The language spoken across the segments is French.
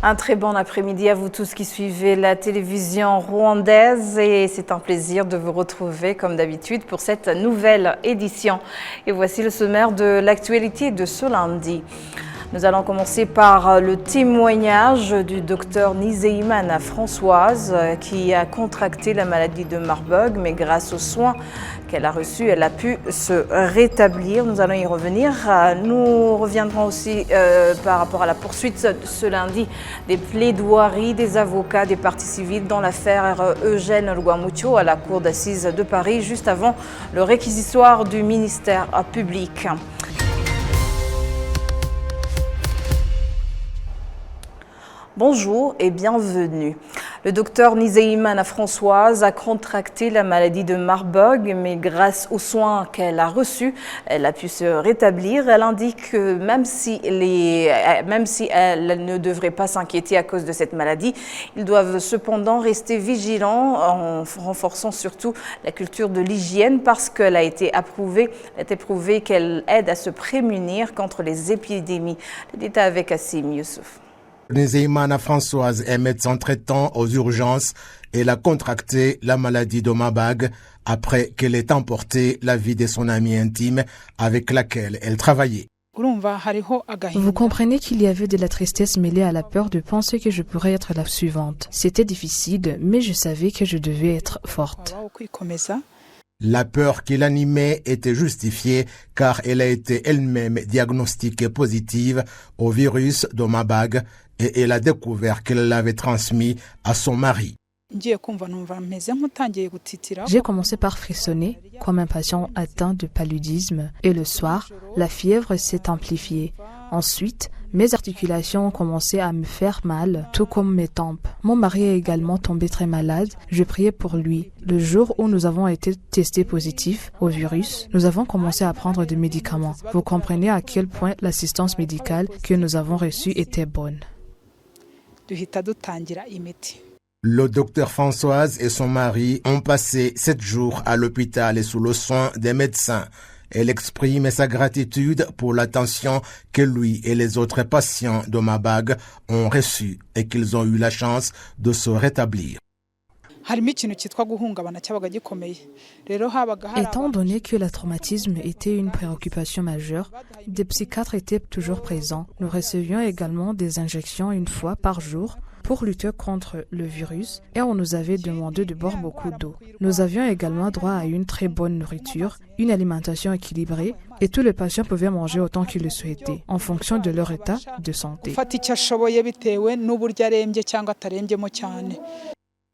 Un très bon après-midi à vous tous qui suivez la télévision rwandaise et c'est un plaisir de vous retrouver comme d'habitude pour cette nouvelle édition. Et voici le sommaire de l'actualité de ce lundi. Nous allons commencer par le témoignage du docteur Nizeyimana Françoise qui a contracté la maladie de Marburg, mais grâce aux soins qu'elle a reçus, elle a pu se rétablir. Nous allons y revenir. Nous reviendrons aussi par rapport à la poursuite ce lundi des plaidoiries des avocats des parties civiles dans l'affaire Eugène Rwamucyo à la cour d'assises de Paris, juste avant le réquisitoire du ministère public. Bonjour et bienvenue. Le docteur Nizeyimana Françoise a contracté la maladie de Marburg, mais grâce aux soins qu'elle a reçus, elle a pu se rétablir. Elle indique que même si elle ne devrait pas s'inquiéter à cause de cette maladie, ils doivent cependant rester vigilants en renforçant surtout la culture de l'hygiène parce qu'elle a été prouvé qu'elle aide à se prémunir contre les épidémies. Le détail avec Assim Youssouf. Nizeyimana Françoise est médecin traitant aux urgences. Elle a contracté la maladie de Marburg après qu'elle ait emporté la vie de son amie intime avec laquelle elle travaillait. Vous comprenez qu'il y avait de la tristesse mêlée à la peur de penser que je pourrais être la suivante. C'était difficile, mais je savais que je devais être forte. La peur qui l'animait était justifiée car elle a été elle-même diagnostiquée positive au virus de Marburg et elle a découvert qu'elle l'avait transmis à son mari. J'ai commencé par frissonner comme un patient atteint de paludisme et le soir, la fièvre s'est amplifiée. Ensuite, mes articulations ont commencé à me faire mal, tout comme mes tempes. Mon mari est également tombé très malade. Je priais pour lui. Le jour où nous avons été testés positifs au virus, nous avons commencé à prendre des médicaments. Vous comprenez à quel point l'assistance médicale que nous avons reçue était bonne. Le docteur Françoise et son mari ont passé 7 jours à l'hôpital et sous le soin des médecins. Elle exprime sa gratitude pour l'attention que lui et les autres patients de Marburg ont reçue et qu'ils ont eu la chance de se rétablir. Étant donné que le traumatisme était une préoccupation majeure, des psychiatres étaient toujours présents. Nous recevions également des injections une fois par jour pour lutter contre le virus et on nous avait demandé de boire beaucoup d'eau. Nous avions également droit à une très bonne nourriture, une alimentation équilibrée et tous les patients pouvaient manger autant qu'ils le souhaitaient en fonction de leur état de santé.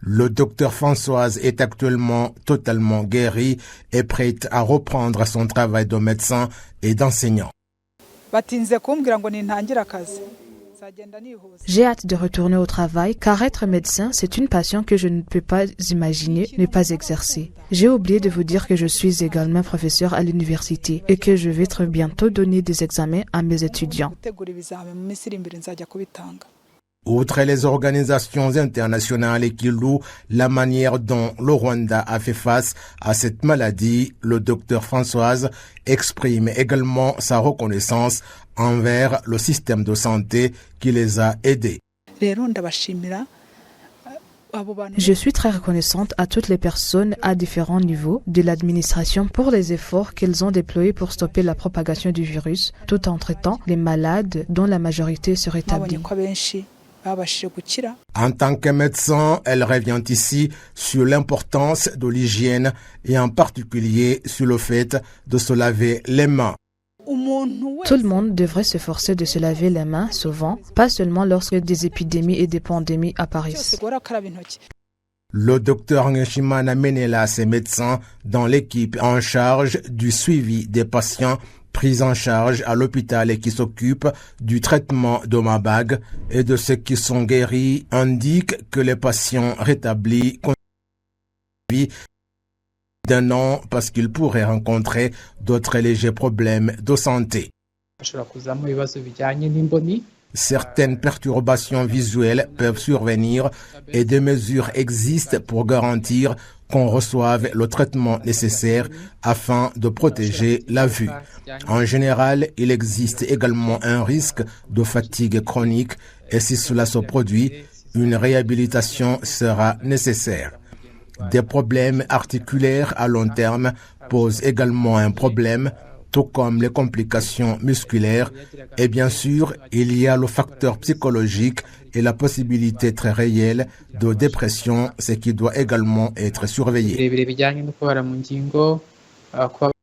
Le docteur Françoise est actuellement totalement guéri et prête à reprendre son travail de médecin et d'enseignant. J'ai hâte de retourner au travail car être médecin, c'est une passion que je ne peux pas imaginer ne pas exercer. J'ai oublié de vous dire que je suis également professeur à l'université et que je vais très bientôt donner des examens à mes étudiants. Outre les organisations internationales qui louent la manière dont le Rwanda a fait face à cette maladie, le docteur Françoise exprime également sa reconnaissance envers le système de santé qui les a aidés. Je suis très reconnaissante à toutes les personnes à différents niveaux de l'administration pour les efforts qu'elles ont déployés pour stopper la propagation du virus, tout en traitant les malades dont la majorité se rétablit. En tant que médecin, elle revient ici sur l'importance de l'hygiène et en particulier sur le fait de se laver les mains. Tout le monde devrait s'efforcer de se laver les mains souvent, pas seulement lorsque des épidémies et des pandémies apparaissent. Le docteur Nshimana Menelas est médecin dans l'équipe en charge du suivi des patients pris en charge à l'hôpital et qui s'occupe du traitement de Marburg et de ceux qui sont guéris, indique que les patients rétablis continuent d'un an parce qu'ils pourraient rencontrer d'autres légers problèmes de santé. Certaines perturbations visuelles peuvent survenir et des mesures existent pour garantir qu'on reçoive le traitement nécessaire afin de protéger la vue. En général, il existe également un risque de fatigue chronique Et si cela se produit, une réhabilitation sera nécessaire. Des problèmes articulaires à long terme posent également un problème, tout comme les complications musculaires. Et bien sûr, il y a le facteur psychologique et la possibilité très réelle de dépression, ce qui doit également être surveillé.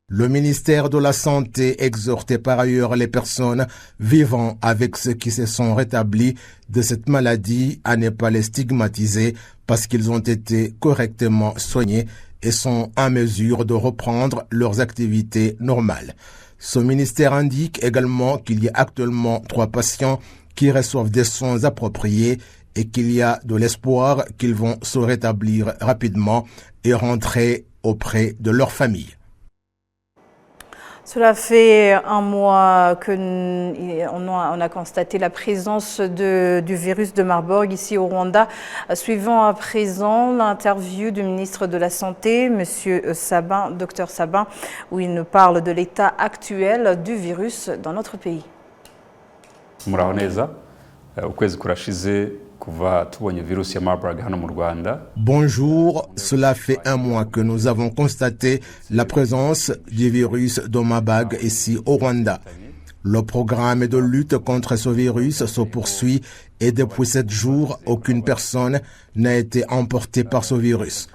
Le ministère de la Santé exhortait par ailleurs les personnes vivant avec ceux qui se sont rétablis de cette maladie à ne pas les stigmatiser parce qu'ils ont été correctement soignés et sont en mesure de reprendre leurs activités normales. Ce ministère indique également qu'il y a actuellement 3 patients qui reçoivent des soins appropriés et qu'il y a de l'espoir qu'ils vont se rétablir rapidement et rentrer auprès de leur famille. Cela fait un mois qu'on a constaté la présence du virus de Marburg ici au Rwanda. Suivant à présent l'interview du ministre de la Santé, M. Sabin, Dr Sabin, où il nous parle de l'état actuel du virus dans notre pays. Bonjour, cela fait un mois que nous avons constaté la présence du virus de Marburg ici au Rwanda. Le programme de lutte contre ce virus se poursuit et depuis 7 jours, aucune personne n'a été emportée par ce virus.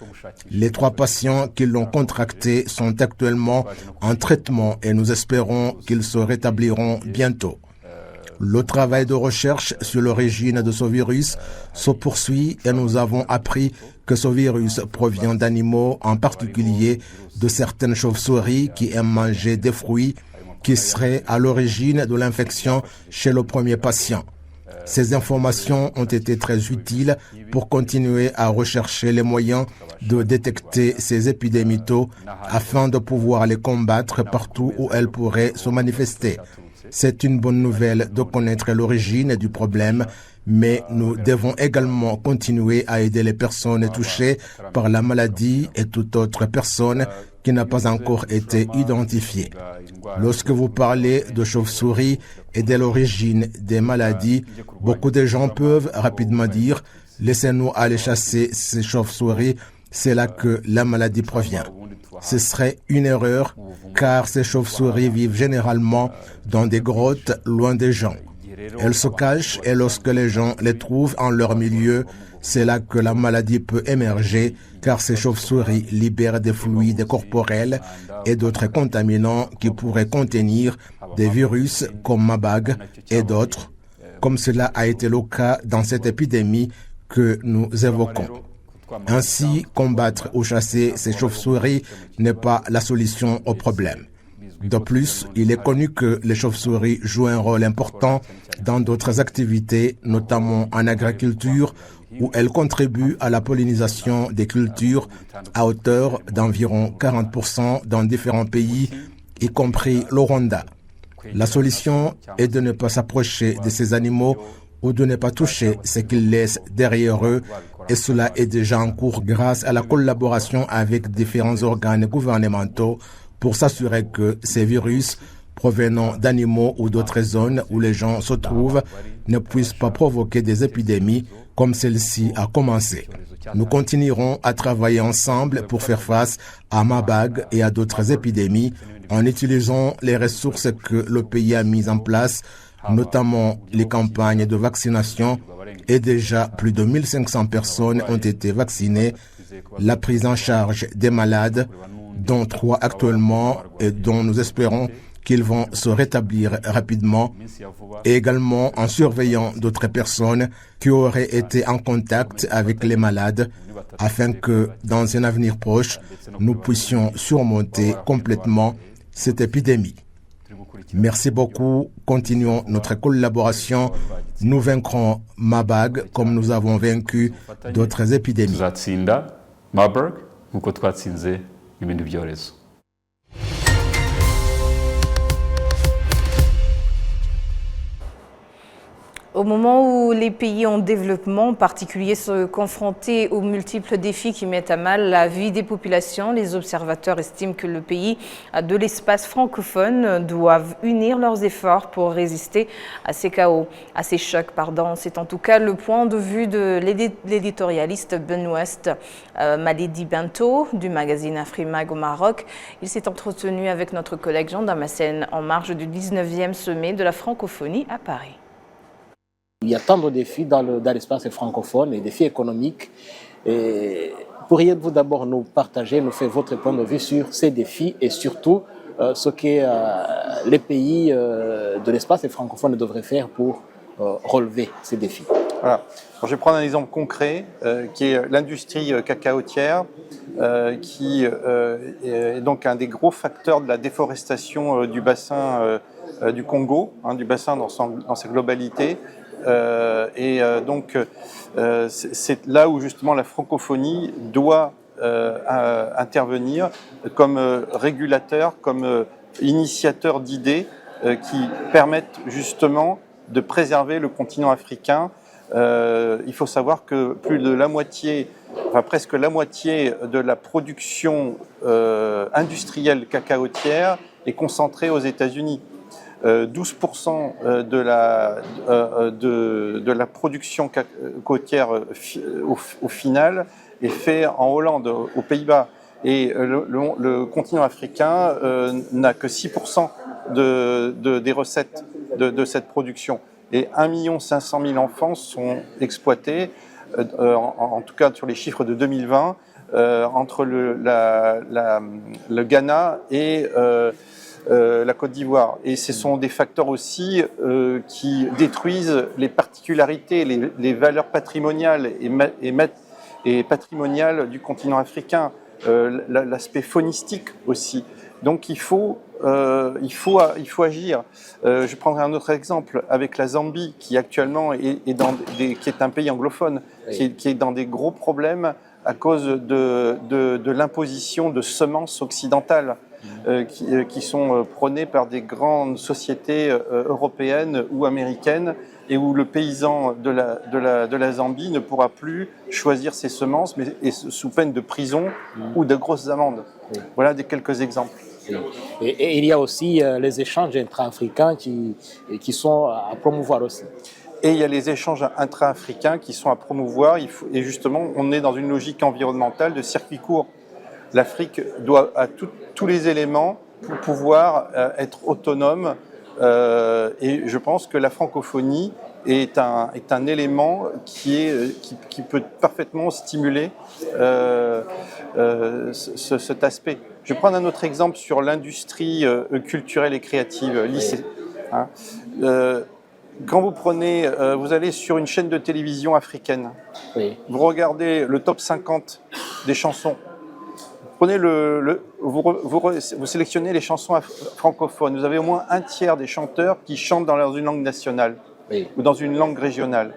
Les 3 patients qui l'ont contracté sont actuellement en traitement et nous espérons qu'ils se rétabliront bientôt. Le travail de recherche sur l'origine de ce virus se poursuit et nous avons appris que ce virus provient d'animaux, en particulier de certaines chauves-souris qui aiment manger des fruits qui seraient à l'origine de l'infection chez le premier patient. Ces informations ont été très utiles pour continuer à rechercher les moyens de détecter ces épidémies tôt afin de pouvoir les combattre partout où elles pourraient se manifester. C'est une bonne nouvelle de connaître l'origine du problème, mais nous devons également continuer à aider les personnes touchées par la maladie et toute autre personne qui n'a pas encore été identifiée. Lorsque vous parlez de chauve-souris et de l'origine des maladies, beaucoup de gens peuvent rapidement dire « laissez-nous aller chasser ces chauves-souris, c'est là que la maladie provient ». Ce serait une erreur, car ces chauves-souris vivent généralement dans des grottes loin des gens. Elles se cachent et lorsque les gens les trouvent en leur milieu, c'est là que la maladie peut émerger, car ces chauves-souris libèrent des fluides corporels et d'autres contaminants qui pourraient contenir des virus comme Marburg et d'autres, comme cela a été le cas dans cette épidémie que nous évoquons. Ainsi, combattre ou chasser ces chauves-souris n'est pas la solution au problème. De plus, il est connu que les chauves-souris jouent un rôle important dans d'autres activités, notamment en agriculture, où elles contribuent à la pollinisation des cultures à hauteur d'environ 40% dans différents pays, y compris le Rwanda. La solution est de ne pas s'approcher de ces animaux ou de ne pas toucher ce qu'ils laissent derrière eux, et cela est déjà en cours grâce à la collaboration avec différents organes gouvernementaux pour s'assurer que ces virus provenant d'animaux ou d'autres zones où les gens se trouvent ne puissent pas provoquer des épidémies comme celle-ci a commencé. Nous continuerons à travailler ensemble pour faire face à Marburg et à d'autres épidémies en utilisant les ressources que le pays a mises en place, notamment les campagnes de vaccination, et déjà plus de 1500 personnes ont été vaccinées, la prise en charge des malades, dont 3 actuellement et dont nous espérons qu'ils vont se rétablir rapidement, et également en surveillant d'autres personnes qui auraient été en contact avec les malades, afin que, dans un avenir proche, nous puissions surmonter complètement cette épidémie. Merci beaucoup. Continuons notre collaboration. Nous vaincrons Marburg comme nous avons vaincu d'autres épidémies. Au moment où les pays en développement, en particulier, se confrontent aux multiples défis qui mettent à mal la vie des populations, les observateurs estiment que le pays de l'espace francophone doivent unir leurs efforts pour résister à ces chaos, à ces chocs. C'est en tout cas le point de vue de l'éditorialiste Ben West, Malidi Bento, du magazine Afrimag au Maroc. Il s'est entretenu avec notre collègue Jean Damascène en marge du 19e sommet de la francophonie à Paris. Il y a tant de défis dans l'espace francophone, des défis économiques. Pourriez-vous d'abord nous partager, nous faire votre point de vue sur ces défis et surtout ce que les pays de l'espace francophone devraient faire pour relever ces défis? Voilà. Alors, je vais prendre un exemple concret qui est l'industrie cacaotière, qui est donc un des gros facteurs de la déforestation du bassin du Congo, du bassin dans sa globalité. C'est là où justement la francophonie doit intervenir comme régulateur, comme initiateur d'idées qui permettent justement de préserver le continent africain. Il faut savoir que plus de la moitié, presque la moitié de la production industrielle cacaotière est concentrée aux États-Unis. 12% de la production côtière au final est fait en Hollande, aux Pays-Bas. Et le continent africain n'a que 6% des recettes de cette production. Et 1 500 000 enfants sont exploités, en tout cas sur les chiffres de 2020, entre le Ghana et la Côte d'Ivoire. Et ce sont des facteurs aussi qui détruisent les particularités, les valeurs patrimoniales et patrimoniales du continent africain, l'aspect faunistique aussi. Donc il faut agir. Je prendrai un autre exemple avec la Zambie, qui actuellement qui est un pays anglophone, qui est dans des gros problèmes à cause de l'imposition de semences occidentales. Qui sont prônés par des grandes sociétés européennes ou américaines, et où le paysan de la Zambie ne pourra plus choisir ses semences, mais sous peine de prison ou de grosses amendes. Voilà quelques exemples. Et il y a aussi les échanges intra-africains qui sont à promouvoir aussi. Et il y a les échanges intra-africains qui sont à promouvoir, et justement on est dans une logique environnementale de circuit court. L'Afrique a tous les éléments pour pouvoir être autonome, et je pense que la francophonie est un élément qui peut parfaitement stimuler cet aspect. Je vais prendre un autre exemple sur l'industrie culturelle et créative, lycée. Quand vous allez sur une chaîne de télévision africaine, vous regardez le top 50 des chansons. Prenez vous sélectionnez les chansons francophones. Vous avez au moins un tiers des chanteurs qui chantent dans une langue nationale ou dans une langue régionale.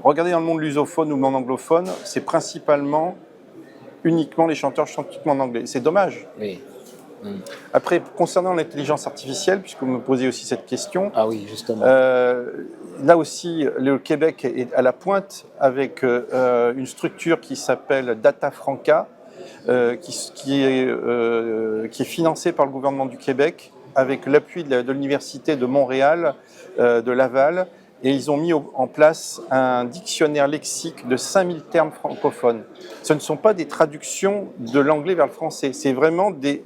Regardez dans le monde lusophone ou le monde anglophone, c'est principalement uniquement les chanteurs chantent uniquement en anglais. C'est dommage. Après, concernant l'intelligence artificielle, puisque vous me posez aussi cette question, justement. Là aussi, le Québec est à la pointe avec une structure qui s'appelle Data Franca, qui est financé par le gouvernement du Québec avec l'appui de l'Université de Montréal, de Laval, et ils ont mis en place un dictionnaire lexique de 5000 termes francophones. Ce ne sont pas des traductions de l'anglais vers le français, c'est vraiment des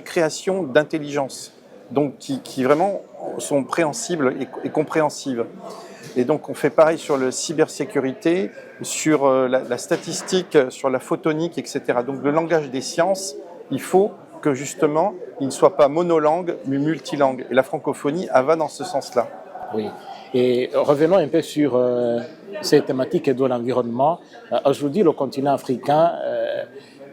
créations d'intelligence, donc qui vraiment sont préhensibles et compréhensibles. Et donc on fait pareil sur la cybersécurité, sur la statistique, sur la photonique, etc. Donc le langage des sciences, il faut que justement il ne soit pas monolangue mais multilangue. Et la francophonie va dans ce sens-là. Oui. Et revenons un peu sur ces thématiques de l'environnement. Aujourd'hui, le continent africain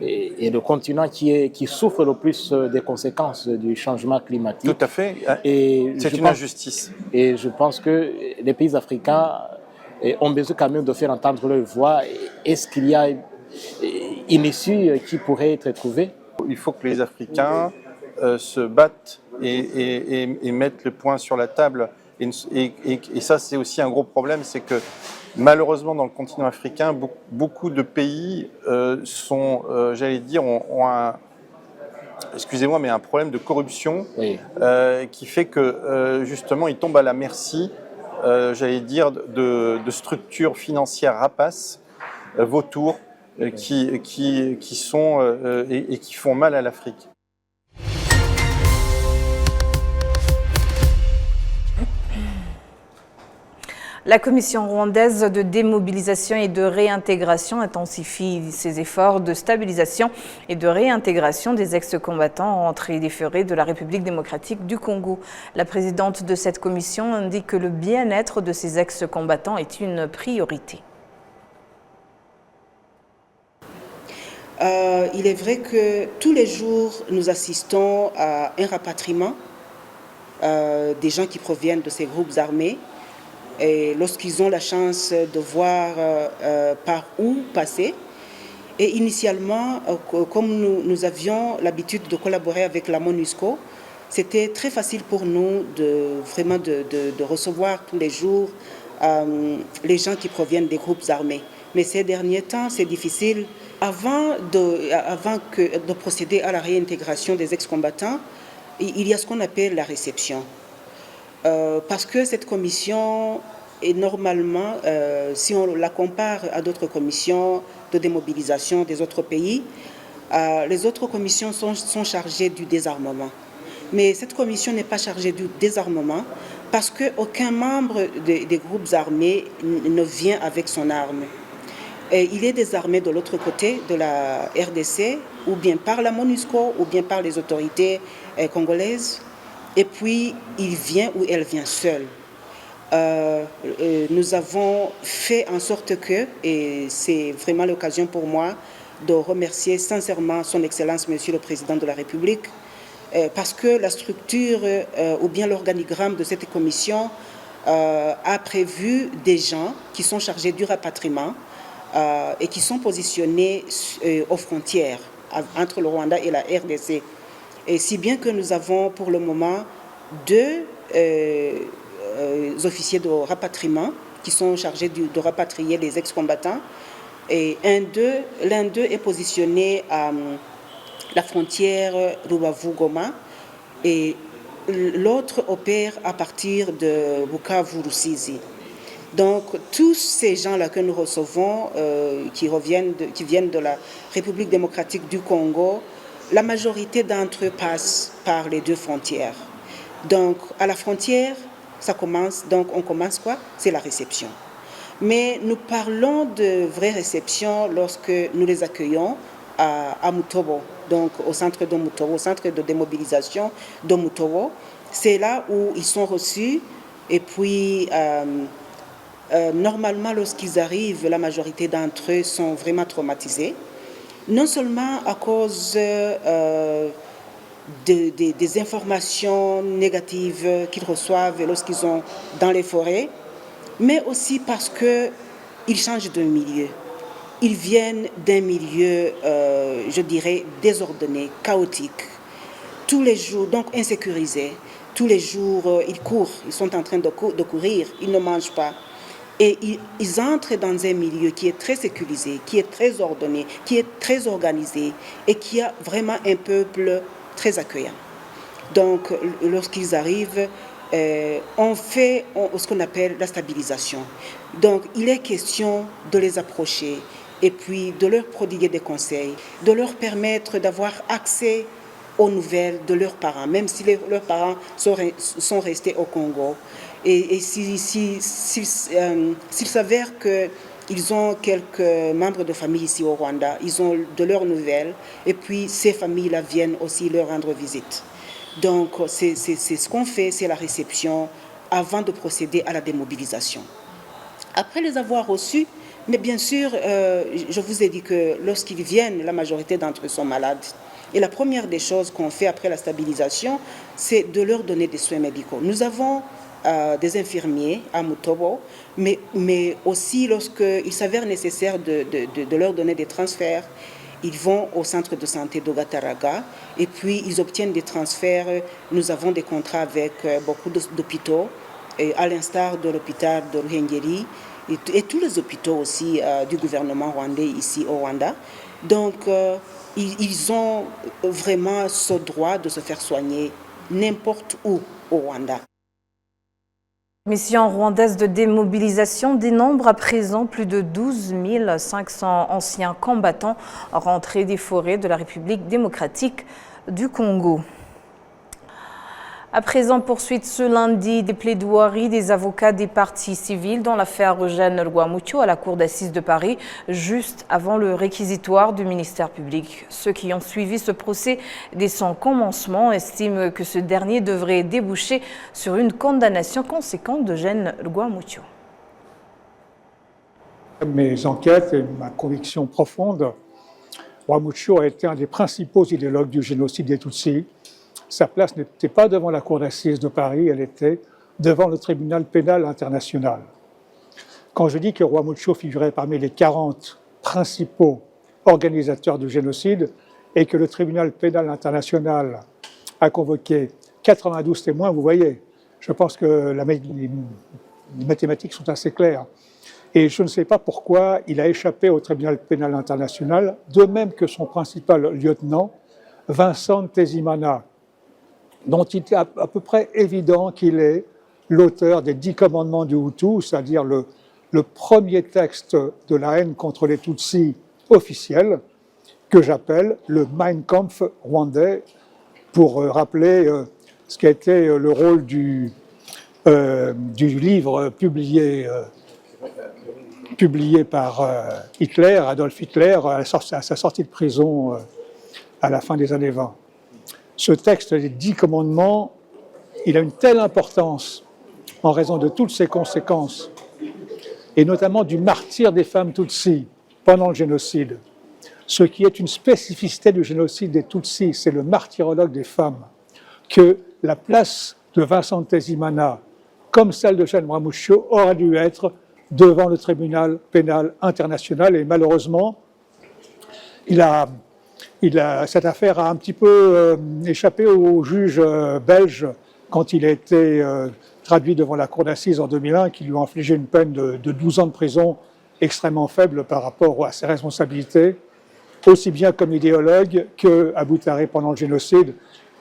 est le continent qui souffre le plus des conséquences du changement climatique. Tout à fait. C'est une injustice. Et je pense que les pays africains ont besoin quand même de faire entendre leur voix. Est-ce qu'il y a une issue qui pourrait être trouvée? Il faut que les Africains se battent et mettent le point sur la table. Et ça, c'est aussi un gros problème, c'est que malheureusement, dans le continent africain, beaucoup de pays j'allais dire, ont excusez-moi, mais un problème de corruption Oui. qui fait que justement, ils tombent à la merci, j'allais dire, de structures financières rapaces, vautours, qui sont et qui font mal à l'Afrique. La Commission rwandaise de démobilisation et de réintégration intensifie ses efforts de stabilisation et de réintégration des ex-combattants rentrés et déférés de la République démocratique du Congo. La présidente de cette commission indique que le bien-être de ces ex-combattants est une priorité. Il est vrai que tous les jours, nous assistons à un rapatriement des gens qui proviennent de ces groupes armés. Et lorsqu'ils ont la chance de voir par où passer. Et initialement, comme nous avions l'habitude de collaborer avec la MONUSCO, c'était très facile pour nous de recevoir tous les jours les gens qui proviennent des groupes armés. Mais ces derniers temps, c'est difficile. Avant de procéder à la réintégration des ex-combattants, il y a ce qu'on appelle la réception. Parce que cette commission est normalement, si on la compare à d'autres commissions de démobilisation des autres pays, les autres commissions sont chargées du désarmement. Mais cette commission n'est pas chargée du désarmement parce qu'aucun membre des groupes armés ne vient avec son arme. Et il est désarmé de l'autre côté de la RDC, ou bien par la MONUSCO, ou bien par les autorités congolaises. Et puis, il vient ou elle vient seule. Nous avons fait en sorte que, et c'est vraiment l'occasion pour moi de remercier sincèrement son Excellence, Monsieur le Président de la République, parce que la structure ou bien l'organigramme de cette commission a prévu des gens qui sont chargés du rapatriement et qui sont positionnés aux frontières entre le Rwanda et la RDC. Et si bien que nous avons pour le moment deux officiers de rapatriement qui sont chargés de rapatrier les ex-combattants. Et l'un d'eux est positionné à la frontière Rubavu-Goma et l'autre opère à partir de Bukavu-Rusizi. Donc tous ces gens-là que nous recevons, qui viennent de la République démocratique du Congo, la majorité d'entre eux passent par les deux frontières. Donc à la frontière, on commence quoi? C'est la réception. Mais nous parlons de vraie réception lorsque nous les accueillons à Mutobo, donc au centre de Mutobo, au centre de démobilisation de Mutobo. C'est là où ils sont reçus et puis normalement lorsqu'ils arrivent, la majorité d'entre eux sont vraiment traumatisés. Non seulement à cause des informations négatives qu'ils reçoivent lorsqu'ils sont dans les forêts, mais aussi parce qu'ils changent de milieu. Ils viennent d'un milieu, je dirais, désordonné, chaotique. Tous les jours, donc insécurisé. Tous les jours, ils courent, ils sont en train de courir, ils ne mangent pas. Et ils entrent dans un milieu qui est très sécurisé, qui est très ordonné, qui est très organisé et qui a vraiment un peuple très accueillant. Donc, lorsqu'ils arrivent, on fait ce qu'on appelle la stabilisation. Donc, il est question de les approcher et puis de leur prodiguer des conseils, de leur permettre d'avoir accès aux nouvelles de leurs parents, même si leurs parents sont restés au Congo. Et s'il s'avère qu'ils ont quelques membres de famille ici au Rwanda, ils ont de leurs nouvelles, et puis ces familles-là viennent aussi leur rendre visite. Donc c'est ce qu'on fait, c'est la réception avant de procéder à la démobilisation. Après les avoir reçus, mais bien sûr, je vous ai dit que lorsqu'ils viennent, la majorité d'entre eux sont malades. Et la première des choses qu'on fait après la stabilisation, c'est de leur donner des soins médicaux. Nous avons des infirmiers à Mutobo, mais aussi lorsqu'il s'avère nécessaire de leur donner des transferts, ils vont au centre de santé d'Ogataraga et puis ils obtiennent des transferts. Nous avons des contrats avec beaucoup d'hôpitaux et à l'instar de l'hôpital de Ruhengeri et tous les hôpitaux aussi du gouvernement rwandais ici au Rwanda. Donc, ils ont vraiment ce droit de se faire soigner n'importe où au Rwanda. La mission rwandaise de démobilisation dénombre à présent plus de 12 500 anciens combattants rentrés des forêts de la République démocratique du Congo. À présent, poursuite ce lundi des plaidoiries des avocats des partis civils dans l'affaire Eugène Rwamucho à la Cour d'assises de Paris, juste avant le réquisitoire du ministère public. Ceux qui ont suivi ce procès dès son commencement estiment que ce dernier devrait déboucher sur une condamnation conséquente d'Eugène Rwamucho. Mes enquêtes et ma conviction profonde, Rwamucho a été un des principaux idéologues du génocide des Tutsis. Sa place n'était pas devant la Cour d'assises de Paris, elle était devant le tribunal pénal international. Quand je dis que Rwamucho figurait parmi les 40 principaux organisateurs du génocide et que le tribunal pénal international a convoqué 92 témoins, vous voyez, je pense que les mathématiques sont assez claires. Et je ne sais pas pourquoi il a échappé au tribunal pénal international, de même que son principal lieutenant, Vincent Ntezimana, dont il est à peu près évident qu'il est l'auteur des 10 commandements du Hutu, c'est-à-dire le premier texte de la haine contre les Tutsis officiel, que j'appelle le Mein Kampf rwandais, pour rappeler ce qui a été le rôle du livre publié par Hitler, Adolf Hitler, à sa sortie de prison à la fin des années 20. Ce texte des 10 commandements, il a une telle importance en raison de toutes ses conséquences, et notamment du martyre des femmes Tutsis pendant le génocide. Ce qui est une spécificité du génocide des Tutsis, c'est le martyrologue des femmes, que la place de Vincent Ntezimana, comme celle de Eugène Rwamucho, aurait dû être devant le tribunal pénal international, et malheureusement, cette affaire a un petit peu échappé aux juges belges quand il a été traduit devant la cour d'assises en 2001, qui lui ont infligé une peine de 12 ans de prison extrêmement faible par rapport à ses responsabilités, aussi bien comme idéologue qu'à Boutaré pendant le génocide,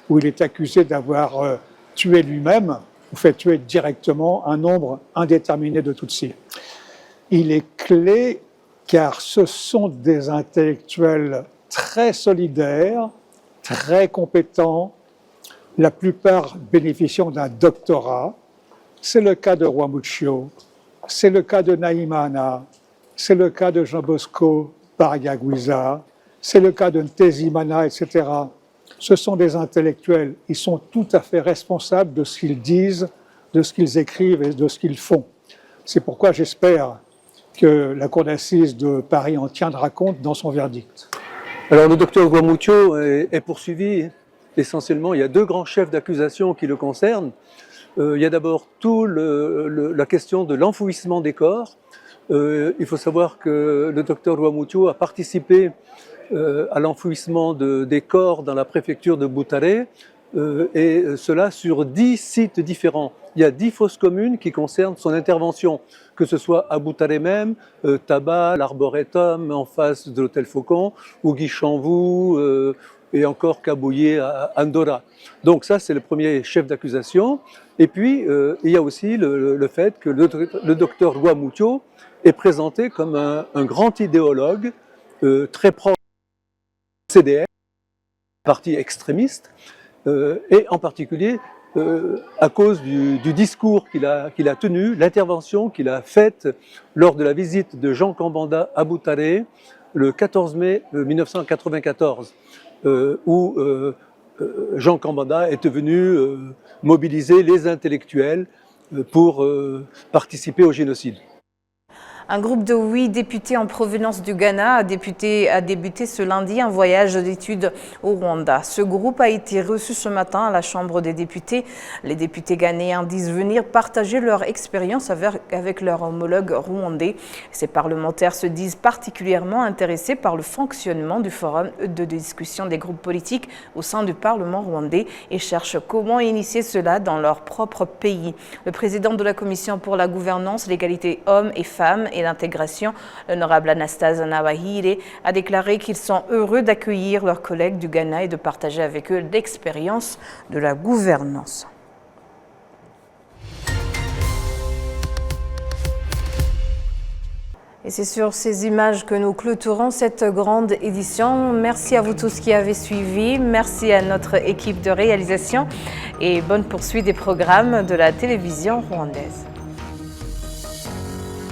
où il est accusé d'avoir tué lui-même, ou fait tuer directement un nombre indéterminé de Tutsis. Il est clé car ce sont des intellectuels très solidaires, très compétents, la plupart bénéficiant d'un doctorat. C'est le cas de Rwamucho, c'est le cas de Naïmana, c'est le cas de Jean Bosco Baragagwiza, c'est le cas de Ntezimana, etc. Ce sont des intellectuels, ils sont tout à fait responsables de ce qu'ils disent, de ce qu'ils écrivent et de ce qu'ils font. C'est pourquoi j'espère que la Cour d'assises de Paris en tiendra compte dans son verdict. Alors le docteur Rwamucho est poursuivi essentiellement. Il y a 2 grands chefs d'accusation qui le concernent. Il y a d'abord la question de l'enfouissement des corps. Il faut savoir que le docteur Rwamucho a participé à l'enfouissement des corps dans la préfecture de Boutaré, et cela sur 10 sites différents. Il y a 10 fosses communes qui concernent son intervention, que ce soit à Boutaré même, Taba, l'Arboretum en face de l'hôtel Faucon, ou Guichanvou, et encore Kabouye à Andorra. Donc ça, c'est le premier chef d'accusation. Et puis, il y a aussi le fait que le docteur Rwamucho est présenté comme un grand idéologue, très proche du CDR, parti extrémiste, et en particulier à cause du discours qu'il a tenu, l'intervention qu'il a faite lors de la visite de Jean Kambanda à Boutaré le 14 mai 1994, où Jean Kambanda est venu mobiliser les intellectuels pour participer au génocide. Un groupe de 8 députés en provenance du Ghana a débuté ce lundi un voyage d'études au Rwanda. Ce groupe a été reçu ce matin à la Chambre des députés. Les députés ghanéens disent venir partager leur expérience avec leur homologue rwandais. Ces parlementaires se disent particulièrement intéressés par le fonctionnement du forum de discussion des groupes politiques au sein du Parlement rwandais et cherchent comment initier cela dans leur propre pays. Le président de la Commission pour la gouvernance, l'égalité hommes et femmes et l'intégration, l'honorable Anastase Nabahire, a déclaré qu'ils sont heureux d'accueillir leurs collègues du Ghana et de partager avec eux l'expérience de la gouvernance. Et c'est sur ces images que nous clôturons cette grande édition. Merci à vous tous qui avez suivi. Merci à notre équipe de réalisation et bonne poursuite des programmes de la télévision rwandaise.